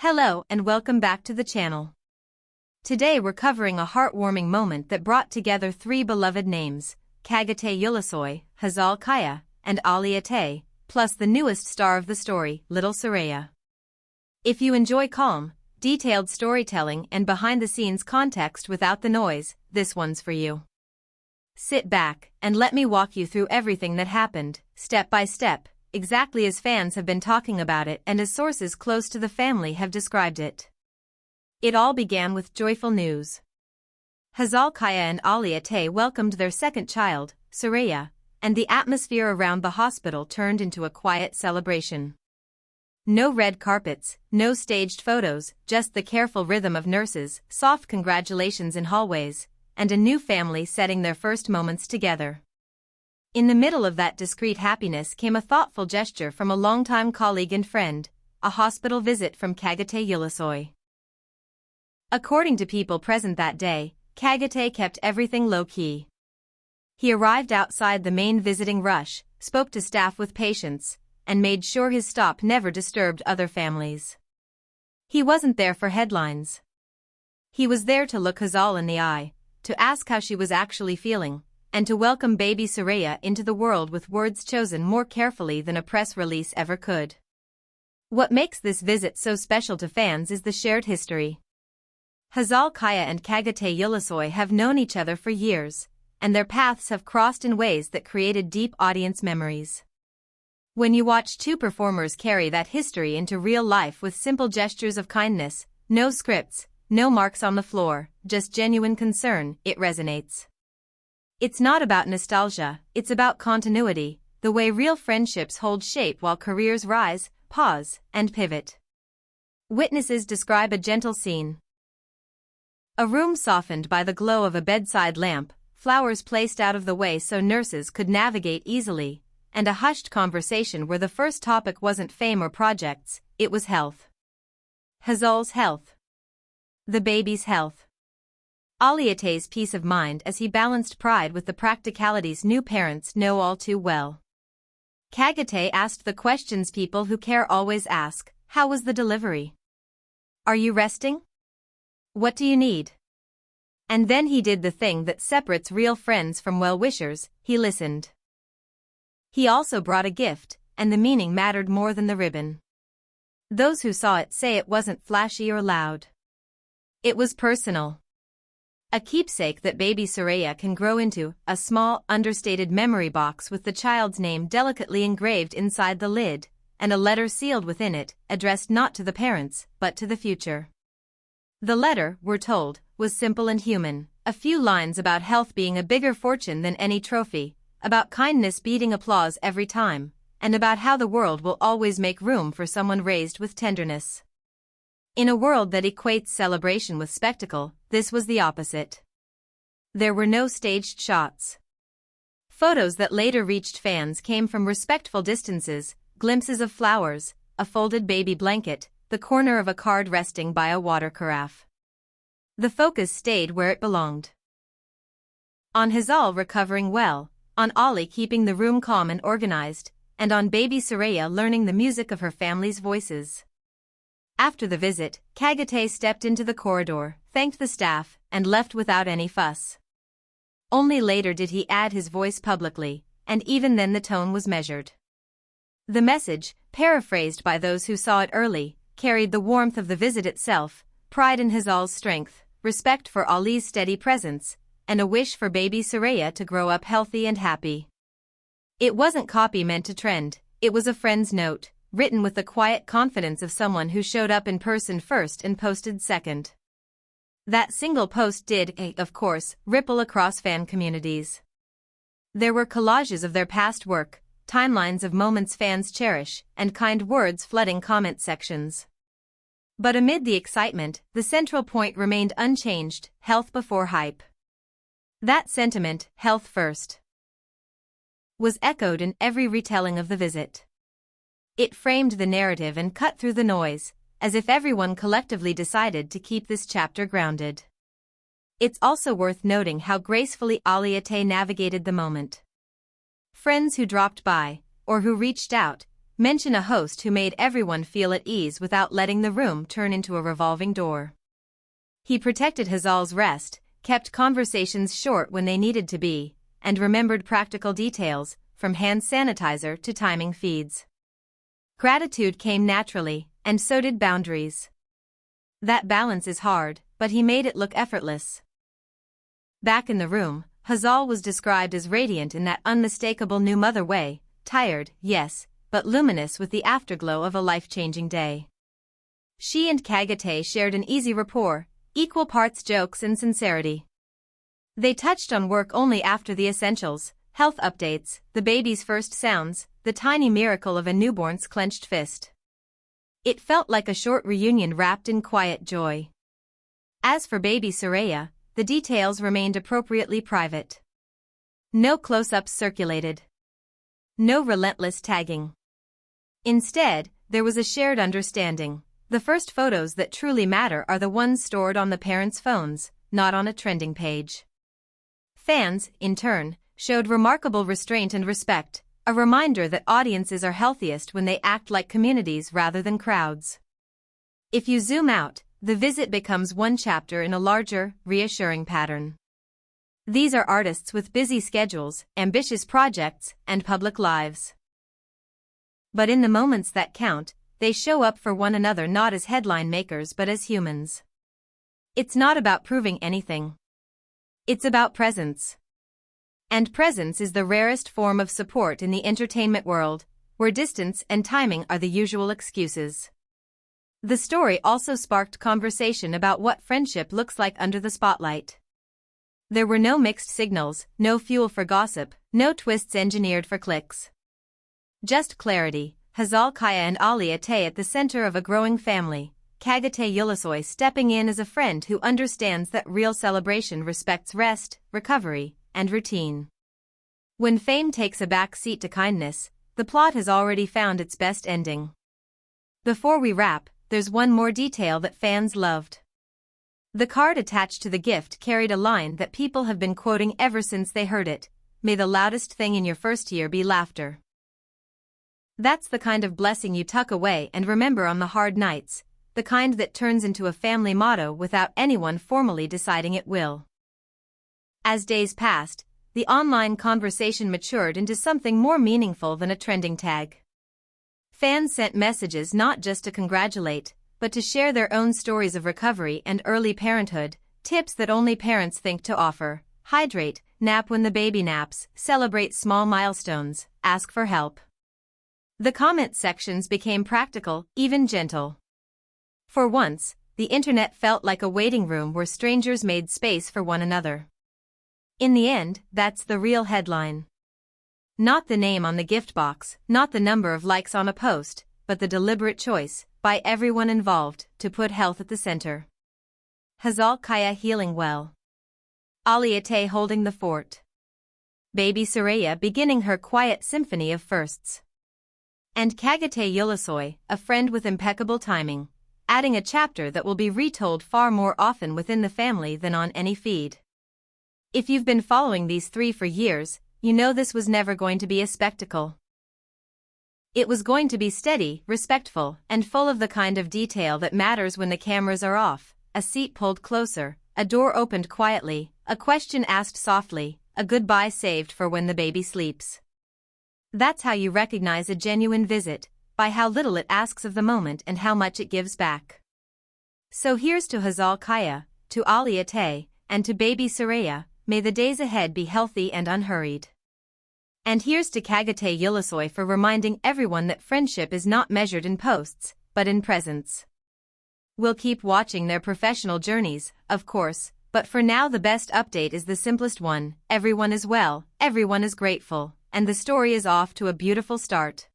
Hello and welcome back to the channel. Today we're covering a heartwarming moment that brought together three beloved names, Çağatay Ulusoy, Hazal Kaya, and Ali Atay, plus the newest star of the story, little Süreyya. If you enjoy calm, detailed storytelling and behind-the-scenes context without the noise, this one's for you. Sit back and let me walk you through everything that happened, step by step, exactly as fans have been talking about it and as sources close to the family have described it. It all began with joyful news. Hazal Kaya and Ali Atay welcomed their second child, Süreyya, and the atmosphere around the hospital turned into a quiet celebration. No red carpets, no staged photos, just the careful rhythm of nurses, soft congratulations in hallways, and a new family setting their first moments together. In the middle of that discreet happiness came a thoughtful gesture from a longtime colleague and friend, a hospital visit from Çağatay Ulusoy. According to people present that day, Çağatay kept everything low-key. He arrived outside the main visiting rush, spoke to staff with patience, and made sure his stop never disturbed other families. He wasn't there for headlines. He was there to look Hazal in the eye, to ask how she was actually feeling, and to welcome baby Süreyya into the world with words chosen more carefully than a press release ever could. What makes this visit so special to fans is the shared history. Hazal Kaya and Çağatay Ulusoy have known each other for years, and their paths have crossed in ways that created deep audience memories. When you watch two performers carry that history into real life with simple gestures of kindness, no scripts, no marks on the floor, just genuine concern, it resonates. It's not about nostalgia, it's about continuity, the way real friendships hold shape while careers rise, pause, and pivot. Witnesses describe a gentle scene. A room softened by the glow of a bedside lamp, flowers placed out of the way so nurses could navigate easily, and a hushed conversation where the first topic wasn't fame or projects, it was health. Hazal's health. The baby's health. Ali Atay's peace of mind as he balanced pride with the practicalities new parents know all too well. Çağatay asked the questions people who care always ask: how was the delivery? Are you resting? What do you need? And then he did the thing that separates real friends from well-wishers, he listened. He also brought a gift, and the meaning mattered more than the ribbon. Those who saw it say it wasn't flashy or loud. It was personal. A keepsake that baby Süreyya can grow into, a small, understated memory box with the child's name delicately engraved inside the lid, and a letter sealed within it, addressed not to the parents, but to the future. The letter, we're told, was simple and human, a few lines about health being a bigger fortune than any trophy, about kindness beating applause every time, and about how the world will always make room for someone raised with tenderness. In a world that equates celebration with spectacle, this was the opposite. There were no staged shots. Photos that later reached fans came from respectful distances, glimpses of flowers, a folded baby blanket, the corner of a card resting by a water carafe. The focus stayed where it belonged. On Hazal recovering well, on Ali keeping the room calm and organized, and on baby Süreyya learning the music of her family's voices. After the visit, Çağatay stepped into the corridor, thanked the staff, and left without any fuss. Only later did he add his voice publicly, and even then the tone was measured. The message, paraphrased by those who saw it early, carried the warmth of the visit itself, pride in Hazal's strength, respect for Ali's steady presence, and a wish for baby Süreyya to grow up healthy and happy. It wasn't copy meant to trend, it was a friend's note, written with the quiet confidence of someone who showed up in person first and posted second. That single post did, of course, ripple across fan communities. There were collages of their past work, timelines of moments fans cherish, and kind words flooding comment sections. But amid the excitement, the central point remained unchanged: health before hype. That sentiment, health first, was echoed in every retelling of the visit. It framed the narrative and cut through the noise, as if everyone collectively decided to keep this chapter grounded. It's also worth noting how gracefully Ali Atay navigated the moment. Friends who dropped by, or who reached out, mention a host who made everyone feel at ease without letting the room turn into a revolving door. He protected Hazal's rest, kept conversations short when they needed to be, and remembered practical details, from hand sanitizer to timing feeds. Gratitude came naturally, and so did boundaries. That balance is hard, but he made it look effortless. Back in the room, Hazal was described as radiant in that unmistakable new mother way, tired, yes, but luminous with the afterglow of a life-changing day. She and Çağatay shared an easy rapport, equal parts jokes and sincerity. They touched on work only after the essentials, health updates, the baby's first sounds, the tiny miracle of a newborn's clenched fist. It felt like a short reunion wrapped in quiet joy. As for baby Süreyya, the details remained appropriately private. No close-ups circulated. No relentless tagging. Instead, there was a shared understanding. The first photos that truly matter are the ones stored on the parents' phones, not on a trending page. Fans, in turn, showed remarkable restraint and respect, a reminder that audiences are healthiest when they act like communities rather than crowds. If you zoom out, the visit becomes one chapter in a larger, reassuring pattern. These are artists with busy schedules, ambitious projects, and public lives. But in the moments that count, they show up for one another not as headline makers but as humans. It's not about proving anything. It's about presence. And presence is the rarest form of support in the entertainment world, where distance and timing are the usual excuses. The story also sparked conversation about what friendship looks like under the spotlight. There were no mixed signals, no fuel for gossip, no twists engineered for clicks. Just clarity, Hazal Kaya and Ulusoy at the center of a growing family, Çağatay Ulusoy stepping in as a friend who understands that real celebration respects rest, recovery, and routine. When fame takes a back seat to kindness, the plot has already found its best ending. Before we wrap, there's one more detail that fans loved. The card attached to the gift carried a line that people have been quoting ever since they heard it: "May the loudest thing in your first year be laughter." That's the kind of blessing you tuck away and remember on the hard nights, the kind that turns into a family motto without anyone formally deciding it will. As days passed, the online conversation matured into something more meaningful than a trending tag. Fans sent messages not just to congratulate, but to share their own stories of recovery and early parenthood, tips that only parents think to offer: hydrate, nap when the baby naps, celebrate small milestones, ask for help. The comment sections became practical, even gentle. For once, the internet felt like a waiting room where strangers made space for one another. In the end, that's the real headline. Not the name on the gift box, not the number of likes on a post, but the deliberate choice, by everyone involved, to put health at the center. Hazal Kaya healing well. Ulusoy holding the fort. Baby Süreyya beginning her quiet symphony of firsts. And Çağatay Ulusoy, a friend with impeccable timing, adding a chapter that will be retold far more often within the family than on any feed. If you've been following these three for years, you know this was never going to be a spectacle. It was going to be steady, respectful, and full of the kind of detail that matters when the cameras are off: a seat pulled closer, a door opened quietly, a question asked softly, a goodbye saved for when the baby sleeps. That's how you recognize a genuine visit, by how little it asks of the moment and how much it gives back. So here's to Hazal Kaya, to Ulusoy, and to baby Süreyya: may the days ahead be healthy and unhurried. And here's to Çağatay Ulusoy for reminding everyone that friendship is not measured in posts, but in presence. We'll keep watching their professional journeys, of course, but for now the best update is the simplest one: everyone is well, everyone is grateful, and the story is off to a beautiful start.